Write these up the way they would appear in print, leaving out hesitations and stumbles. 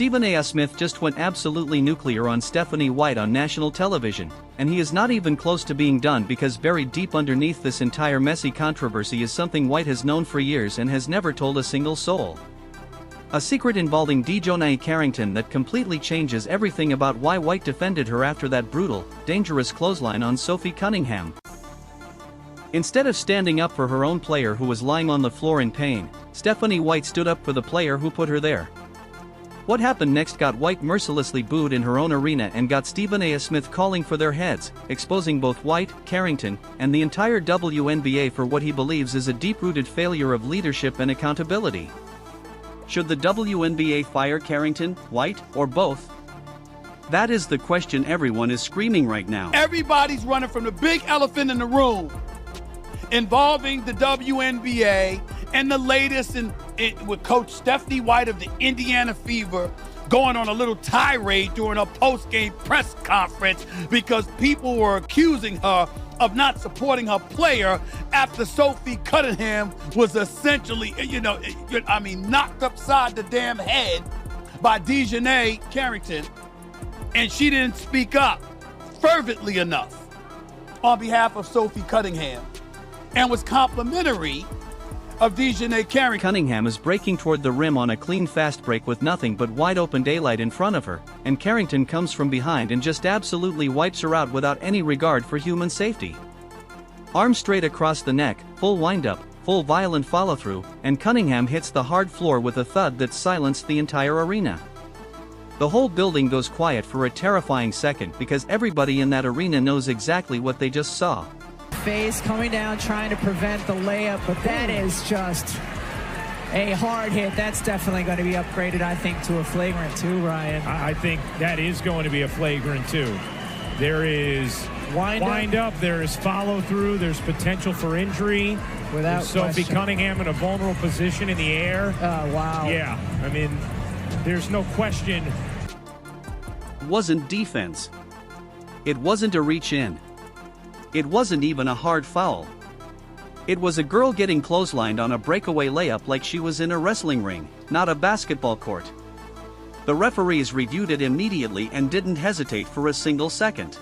Stephen A. Smith just went absolutely nuclear on Stephanie White on national television, and he is not even close to being done because buried deep underneath this entire messy controversy is something White has known for years and has never told a single soul. A secret involving DiJonai Carrington that completely changes everything about why White defended her after that brutal, dangerous clothesline on Sophie Cunningham. Instead of standing up for her own player who was lying on the floor in pain, Stephanie White stood up for the player who put her there. What happened next got White mercilessly booed in her own arena and got Stephen A. Smith calling for their heads, exposing both White, Carrington, and the entire WNBA for what he believes is a deep-rooted failure of leadership and accountability. Should the WNBA fire Carrington, White, or both? That is the question everyone is screaming right now. Everybody's running from the big elephant in the room involving the WNBA and the latest with Coach Stephanie White of the Indiana Fever going on a little tirade during a post-game press conference because people were accusing her of not supporting her player after Sophie Cunningham was essentially, knocked upside the damn head by DiJonai Carrington, and she didn't speak up fervently enough on behalf of Sophie Cunningham and was complimentary of DiJonai Carrington. Cunningham is breaking toward the rim on a clean fast break with nothing but wide open daylight in front of her, and Carrington comes from behind and just absolutely wipes her out without any regard for human safety. Arm straight across the neck, full windup, full violent follow-through, and Cunningham hits the hard floor with a thud that silenced the entire arena. The whole building goes quiet for a terrifying second because everybody in that arena knows exactly what they just saw. Face coming down trying to prevent the layup, but that is just a hard hit. That's definitely going to be upgraded, I think, to a flagrant 2, Ryan. I think that is going to be a flagrant 2. There is wind up, there is follow through, there's potential for injury. Without Sophie question. Cunningham in a vulnerable position in the air. Oh, wow. Yeah, I mean, there's no question. It wasn't defense. It wasn't a reach in. It wasn't even a hard foul. It was a girl getting clotheslined on a breakaway layup like she was in a wrestling ring, not a basketball court. The referees reviewed it immediately and didn't hesitate for a single second.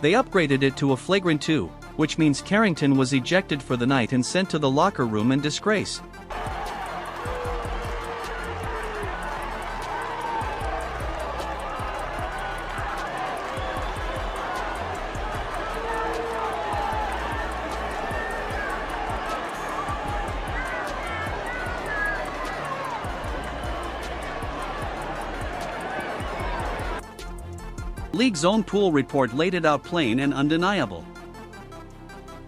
They upgraded it to a flagrant 2, which means Carrington was ejected for the night and sent to the locker room in disgrace. League's own pool report laid it out plain and undeniable.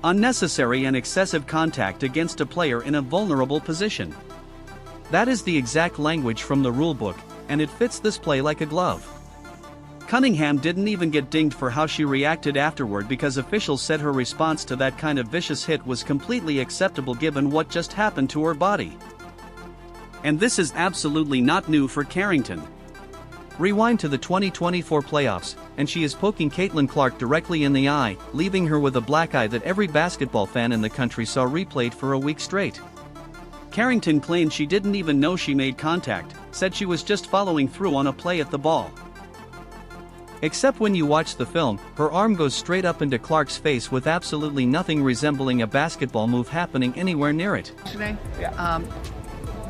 Unnecessary and excessive contact against a player in a vulnerable position. That is the exact language from the rulebook, and it fits this play like a glove. Cunningham didn't even get dinged for how she reacted afterward because officials said her response to that kind of vicious hit was completely acceptable given what just happened to her body. And this is absolutely not new for Carrington. Rewind to the 2024 playoffs, and she is poking Caitlin Clark directly in the eye, leaving her with a black eye that every basketball fan in the country saw replayed for a week straight. Carrington claimed she didn't even know she made contact, said she was just following through on a play at the ball. Except when you watch the film, her arm goes straight up into Clark's face with absolutely nothing resembling a basketball move happening anywhere near it. Yeah.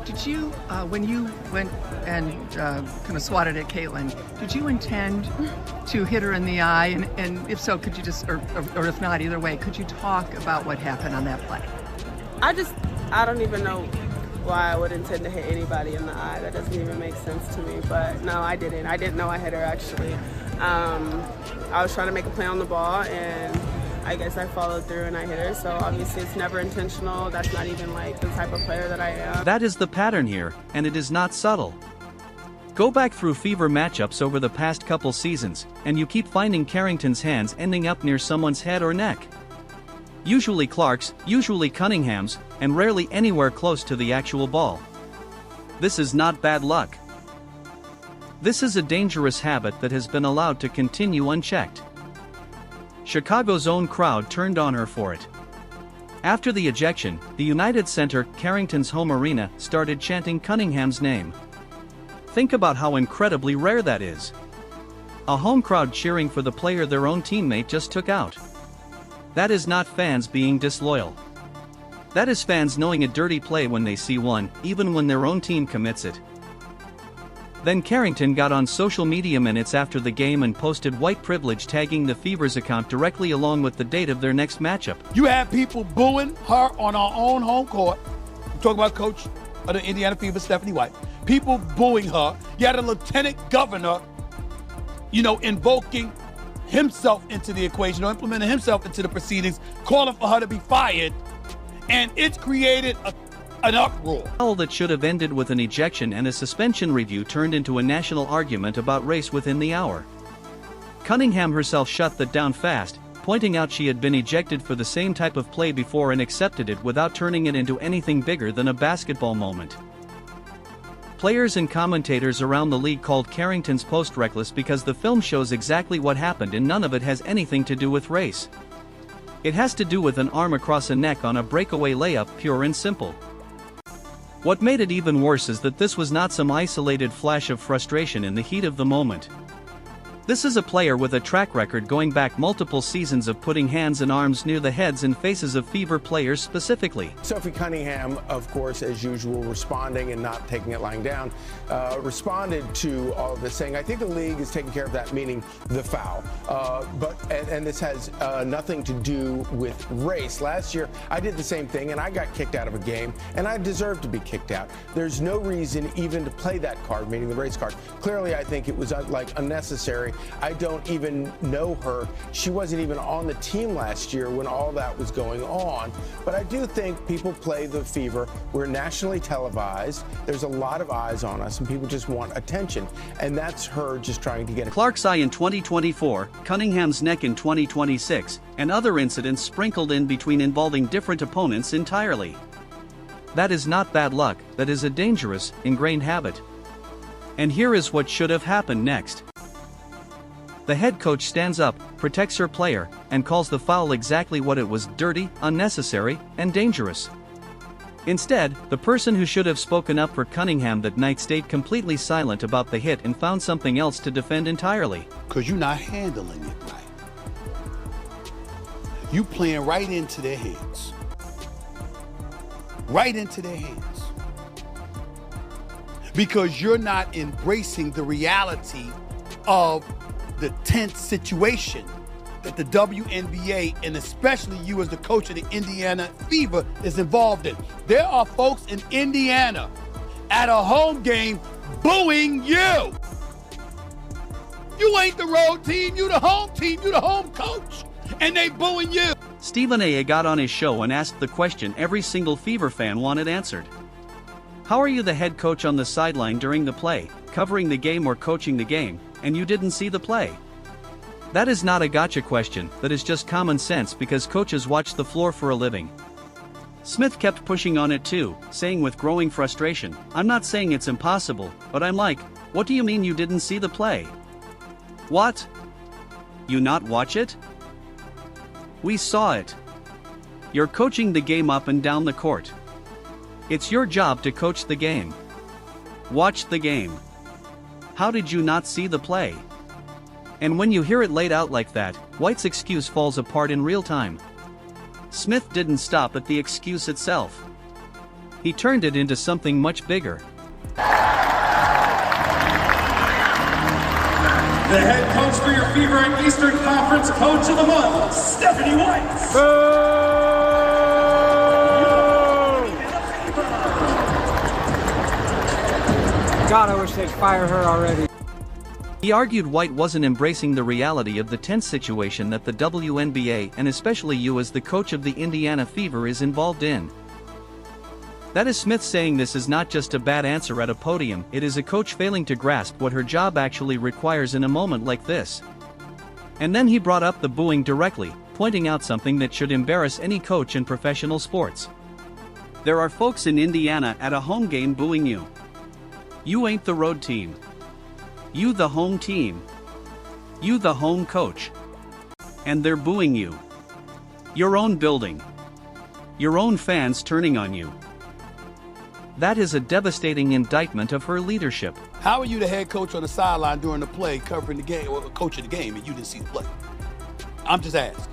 Did you, when you went and kind of swatted at Caitlin, did you intend to hit her in the eye? And if so, could you just, or if not, either way, could you talk about what happened on that play? I don't even know why I would intend to hit anybody in the eye. That doesn't even make sense to me. But no, I didn't. I didn't know I hit her, actually. I was trying to make a play on the ball, and I guess I followed through and I hit her, so obviously it's never intentional. That's not even like the type of player that I am. That is the pattern here, and it is not subtle. Go back through Fever matchups over the past couple seasons, and you keep finding Carrington's hands ending up near someone's head or neck. Usually Clark's, usually Cunningham's, and rarely anywhere close to the actual ball. This is not bad luck. This is a dangerous habit that has been allowed to continue unchecked. Chicago's own crowd turned on her for it. After the ejection, the United Center, Carrington's home arena, started chanting Cunningham's name. Think about how incredibly rare that is. A home crowd cheering for the player their own teammate just took out. That is not fans being disloyal. That is fans knowing a dirty play when they see one, even when their own team commits it. Then Carrington got on social media minutes after the game and posted white privilege, tagging the Fever's account directly along with the date of their next matchup. You have people booing her on our own home court. I'm talking about coach of the Indiana Fever, Stephanie White. People booing her. You had a lieutenant governor, invoking himself into the equation, or implementing himself into the proceedings, calling for her to be fired. And it's created an uproar. All that should have ended with an ejection and a suspension review turned into a national argument about race within the hour. Cunningham herself shut that down fast, pointing out she had been ejected for the same type of play before and accepted it without turning it into anything bigger than a basketball moment. Players and commentators around the league called Carrington's post reckless because the film shows exactly what happened and none of it has anything to do with race. It has to do with an arm across a neck on a breakaway layup, pure and simple. What made it even worse is that this was not some isolated flash of frustration in the heat of the moment. This is a player with a track record going back multiple seasons of putting hands and arms near the heads and faces of Fever players specifically. Sophie Cunningham, of course, as usual, responding and not taking it lying down, responded to all of this saying, I think the league is taking care of that, meaning the foul. And this has nothing to do with race. Last year, I did the same thing and I got kicked out of a game and I deserved to be kicked out. There's no reason even to play that card, meaning the race card. Clearly, I think it was unnecessary. I don't even know her. She wasn't even on the team last year when all that was going on. But I do think people play the Fever. We're nationally televised. There's a lot of eyes on us and people just want attention. And that's her just trying to get it. Clark's eye in 2024, Cunningham's neck in 2026, and other incidents sprinkled in between involving different opponents entirely. That is not bad luck, that is a dangerous, ingrained habit. And here is what should have happened next. The head coach stands up, protects her player, and calls the foul exactly what it was: dirty, unnecessary, and dangerous. Instead, the person who should have spoken up for Cunningham that night stayed completely silent about the hit and found something else to defend entirely. Because you're not handling it right. You playing right into their heads. Right into their hands. Because you're not embracing the reality of the tense situation that the WNBA, and especially you as the coach of the Indiana Fever, is involved in. There are folks in Indiana at a home game booing you. You ain't the road team, you the home team, you the home coach, and they booing you. Stephen A. got on his show and asked the question every single Fever fan wanted answered. How are you the head coach on the sideline during the play, covering the game or coaching the game, and you didn't see the play? That is not a gotcha question, that is just common sense because coaches watch the floor for a living. Smith kept pushing on it too, saying with growing frustration, I'm not saying it's impossible, but I'm like, what do you mean you didn't see the play? What? You not watch it? We saw it. You're coaching the game up and down the court. It's your job to coach the game. Watch the game. How did you not see the play? And when you hear it laid out like that, White's excuse falls apart in real time. Smith didn't stop at the excuse itself. He turned it into something much bigger. The head coach for your Fever and Eastern Conference Coach of the Month, Stephanie White. God, I wish they'd fire her already. He argued White wasn't embracing the reality of the tense situation that the WNBA, and especially you as the coach of the Indiana Fever, is involved in. That is Smith saying this is not just a bad answer at a podium, it is a coach failing to grasp what her job actually requires in a moment like this. And then he brought up the booing directly, pointing out something that should embarrass any coach in professional sports. There are folks in Indiana at a home game booing you. You ain't the road team. You the home team. You the home coach. And they're booing you. Your own building. Your own fans turning on you. That is a devastating indictment of her leadership. How are you the head coach on the sideline during the play, covering the game, or coaching the game, and you didn't see the play? I'm just asking.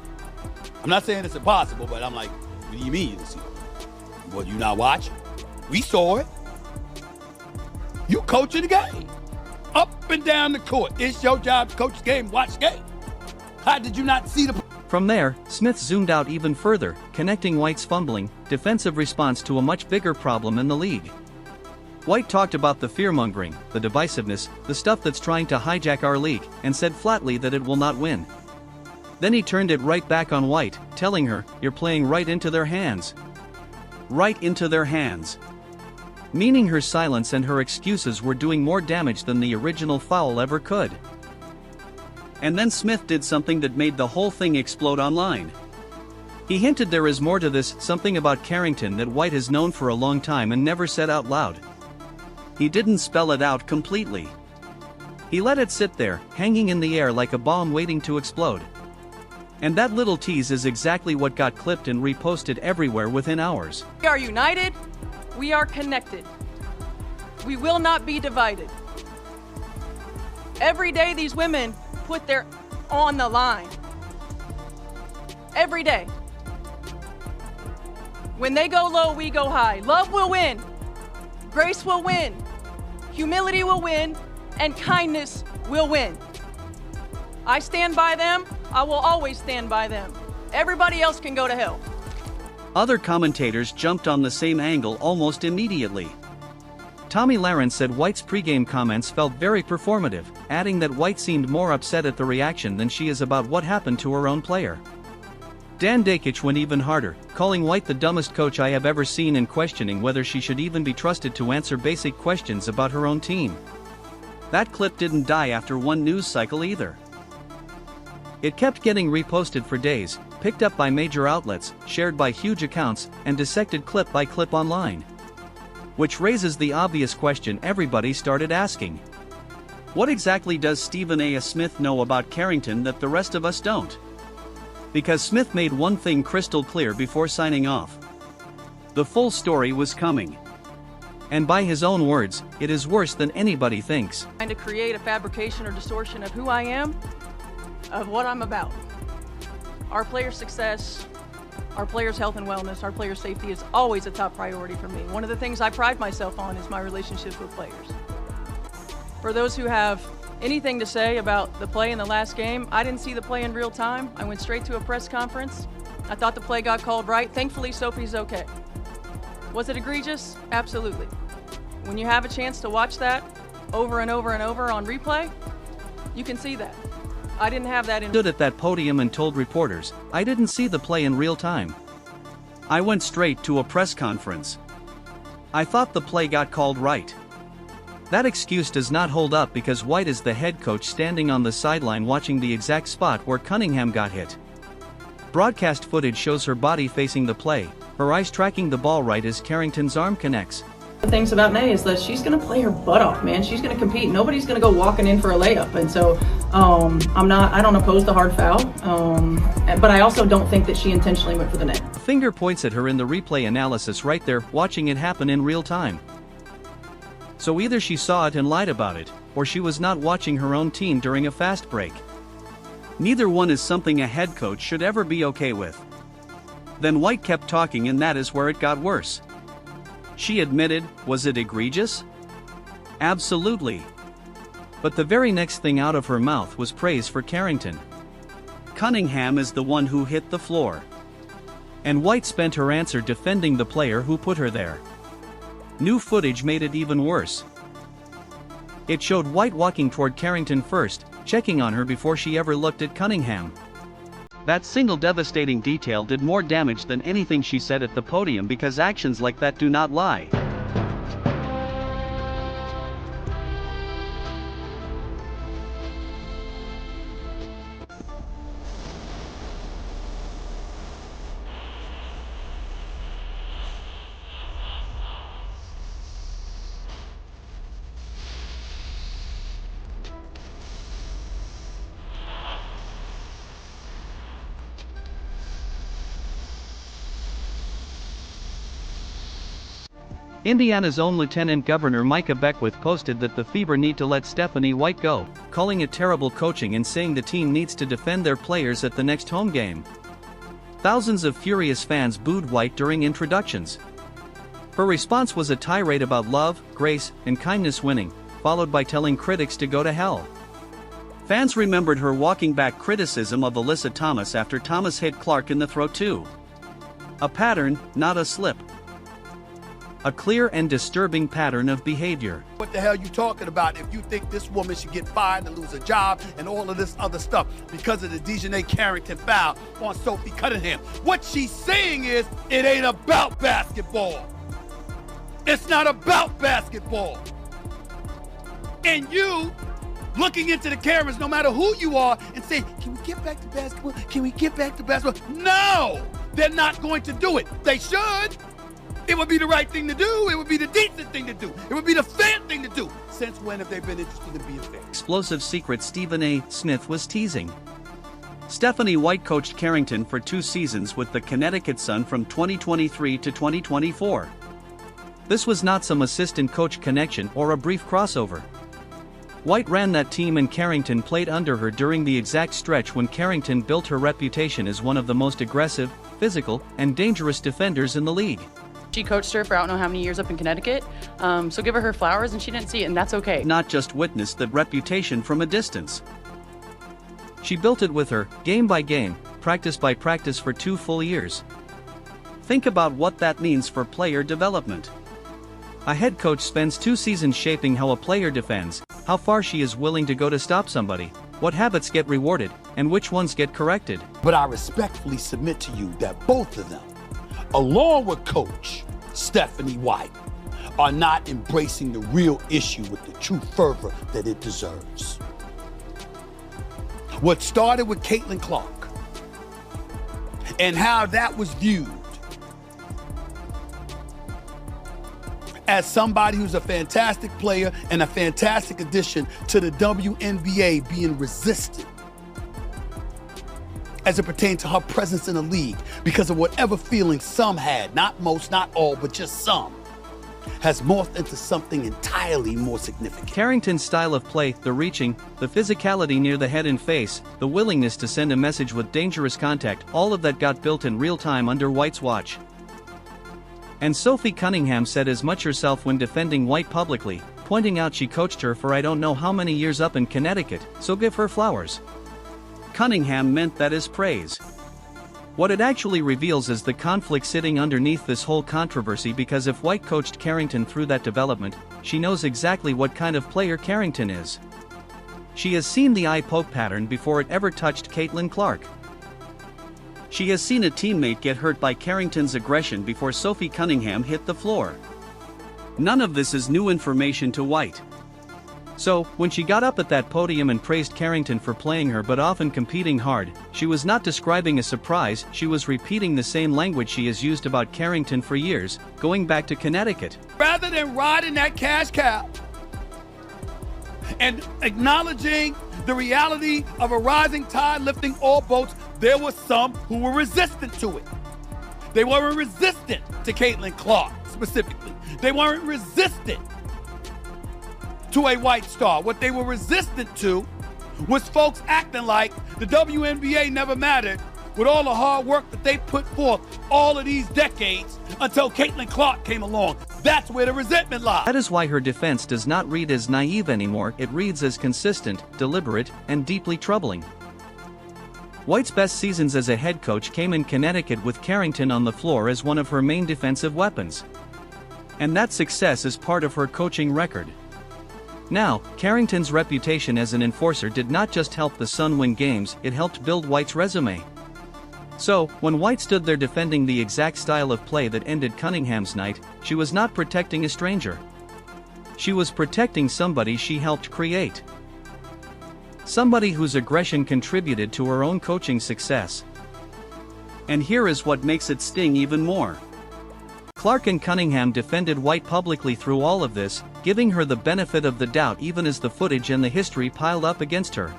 I'm not saying it's impossible, but I'm like, what do you mean you didn't see it? Well, you not watching? We saw it. You coaching the game. Up and down the court. It's your job to coach the game, watch the game. How did you not see the play? From there, Smith zoomed out even further, connecting White's fumbling, defensive response to a much bigger problem in the league. White talked about the fear-mongering, the divisiveness, the stuff that's trying to hijack our league, and said flatly that it will not win. Then he turned it right back on White, telling her, "You're playing right into their hands." Right into their hands. Meaning her silence and her excuses were doing more damage than the original foul ever could. And then Smith did something that made the whole thing explode online. He hinted there is more to this, something about Carrington that White has known for a long time and never said out loud. He didn't spell it out completely. He let it sit there, hanging in the air like a bomb waiting to explode. And that little tease is exactly what got clipped and reposted everywhere within hours. We are united. We are connected. We will not be divided. Every day these women put their on the line. Every day. When they go low, we go high. Love will win. Grace will win. Humility will win. And kindness will win. I stand by them. I will always stand by them. Everybody else can go to hell. Other commentators jumped on the same angle almost immediately. Tommy Lahren said White's pregame comments felt very performative, adding that White seemed more upset at the reaction than she is about what happened to her own player. Dan Dakich went even harder, calling White the dumbest coach I have ever seen and questioning whether she should even be trusted to answer basic questions about her own team. That clip didn't die after one news cycle either. It kept getting reposted for days, picked up by major outlets, shared by huge accounts, and dissected clip by clip online. Which raises the obvious question everybody started asking. What exactly does Stephen A. Smith know about Carrington that the rest of us don't? Because Smith made one thing crystal clear before signing off. The full story was coming. And by his own words, it is worse than anybody thinks. Trying to create a fabrication or distortion of who I am, of what I'm about. Our players' success, our players' health and wellness, our players' safety is always a top priority for me. One of the things I pride myself on is my relationships with players. For those who have anything to say about the play in the last game, I didn't see the play in real time. I went straight to a press conference. I thought the play got called right. Thankfully, Sophie's okay. Was it egregious? Absolutely. When you have a chance to watch that over and over and over on replay, you can see that. I didn't have that in. Stood at that podium and told reporters, "I didn't see the play in real time. I went straight to a press conference. I thought the play got called right." That excuse does not hold up because White is the head coach standing on the sideline watching the exact spot where Cunningham got hit. Broadcast footage shows her body facing the play, her eyes tracking the ball right as Carrington's arm connects. The things about Nay is that she's going to play her butt off, man. She's going to compete. Nobody's going to go walking in for a layup. And so I don't oppose the hard foul, but I also don't think that she intentionally went for the net. A finger points at her in the replay analysis right there, watching it happen in real time. So either she saw it and lied about it, or she was not watching her own team during a fast break. Neither one is something a head coach should ever be okay with. Then White kept talking and that is where it got worse. She admitted, was it egregious? Absolutely. But the very next thing out of her mouth was praise for Carrington. Cunningham is the one who hit the floor. And White spent her answer defending the player who put her there. New footage made it even worse. It showed White walking toward Carrington first, checking on her before she ever looked at Cunningham. That single devastating detail did more damage than anything she said at the podium because actions like that do not lie. Indiana's own Lieutenant Governor Micah Beckwith posted that the Fever need to let Stephanie White go, calling it terrible coaching and saying the team needs to defend their players at the next home game. Thousands of furious fans booed White during introductions. Her response was a tirade about love, grace, and kindness winning, followed by telling critics to go to hell. Fans remembered her walking back criticism of Alyssa Thomas after Thomas hit Clark in the throat too. A pattern, not a slip. A clear and disturbing pattern of behavior. What the hell you talking about if you think this woman should get fired and lose a job and all of this other stuff because of the DiJonai Carrington foul on Sophie Cunningham? What she's saying is it ain't about basketball. It's not about basketball. And you looking into the cameras, no matter who you are, and saying, can we get back to basketball? Can we get back to basketball? No, they're not going to do it. They should. It would be the right thing to do. It would be the decent thing to do. It would be the fair thing to do. Since when have they been interested in being fair? Explosive secret Stephen A. Smith was teasing. Stephanie White coached Carrington for 2 seasons with the Connecticut Sun from 2023 to 2024. This was not some assistant coach connection or a brief crossover. White ran that team and Carrington played under her during the exact stretch when Carrington built her reputation as one of the most aggressive, physical, and dangerous defenders in the league. She coached her for I don't know how many years up in Connecticut, so give her flowers, and she didn't see it, and that's okay. Not just witnessed that reputation from a distance. She built it with her, game by game, practice by practice for 2 full years. Think about what that means for player development. A head coach spends 2 seasons shaping how a player defends, how far she is willing to go to stop somebody, what habits get rewarded, and which ones get corrected. But I respectfully submit to you that both of them, along with Coach Stephanie White, are not embracing the real issue with the true fervor that it deserves. What started with Caitlin Clark and how that was viewed as somebody who's a fantastic player and a fantastic addition to the WNBA being resisted as it pertains to her presence in the league because of whatever feelings some had, not most, not all, but just some, has morphed into something entirely more significant. Carrington's style of play, the reaching, the physicality near the head and face, the willingness to send a message with dangerous contact, all of that got built in real time under White's watch. And Sophie Cunningham said as much herself when defending White publicly, pointing out she coached her for I don't know how many years up in Connecticut, so give her flowers. Cunningham meant that as praise. What it actually reveals is the conflict sitting underneath this whole controversy, because if White coached Carrington through that development, she knows exactly what kind of player Carrington is. She has seen the eye poke pattern before it ever touched Caitlin Clark. She has seen a teammate get hurt by Carrington's aggression before Sophie Cunningham hit the floor. None of this is new information to White. So, when she got up at that podium and praised Carrington for playing her but often competing hard, she was not describing a surprise, she was repeating the same language she has used about Carrington for years, going back to Connecticut. Rather than riding that cash cow and acknowledging the reality of a rising tide lifting all boats, there were some who were resistant to it. They weren't resistant to Caitlin Clark specifically. They weren't resistant to a White star. What they were resistant to was folks acting like the WNBA never mattered with all the hard work that they put forth all of these decades until Caitlin Clark came along. That's where the resentment lies. That is why her defense does not read as naive anymore, it reads as consistent, deliberate, and deeply troubling. White's best seasons as a head coach came in Connecticut with Carrington on the floor as one of her main defensive weapons. And that success is part of her coaching record. Now, Carrington's reputation as an enforcer did not just help the Sun win games, it helped build White's resume. So, when White stood there defending the exact style of play that ended Cunningham's night, she was not protecting a stranger. She was protecting somebody she helped create. Somebody whose aggression contributed to her own coaching success. And here is what makes it sting even more. Clark and Cunningham defended White publicly through all of this, giving her the benefit of the doubt even as the footage and the history piled up against her.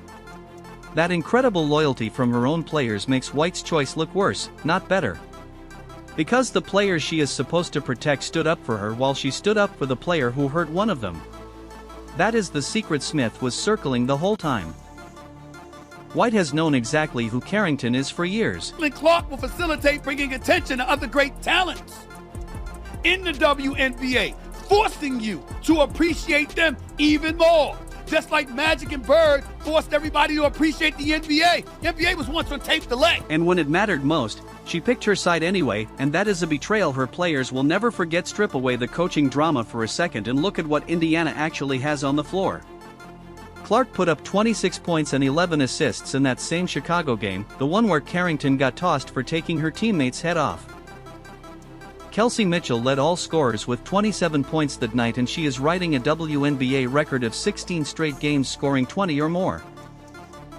That incredible loyalty from her own players makes White's choice look worse, not better. Because the players she is supposed to protect stood up for her while she stood up for the player who hurt one of them. That is the secret Smith was circling the whole time. White has known exactly who Carrington is for years. Clark will facilitate bringing attention to other great talents in the WNBA, forcing you to appreciate them even more. Just like Magic and Bird forced everybody to appreciate the NBA. The NBA was once on tape delay. And when it mattered most, she picked her side anyway, and that is a betrayal her players will never forget. Strip away the coaching drama for a second and look at what Indiana actually has on the floor. Clark put up 26 points and 11 assists in that same Chicago game, the one where Carrington got tossed for taking her teammate's head off. Kelsey Mitchell led all scorers with 27 points that night, and she is riding a WNBA record of 16 straight games scoring 20 or more.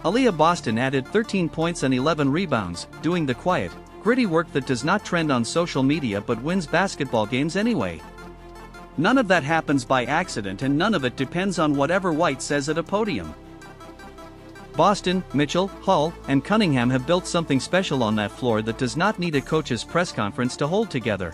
Aaliyah Boston added 13 points and 11 rebounds, doing the quiet, gritty work that does not trend on social media but wins basketball games anyway. None of that happens by accident, and none of it depends on whatever White says at a podium. Boston, Mitchell, Hull, and Cunningham have built something special on that floor that does not need a coach's press conference to hold together.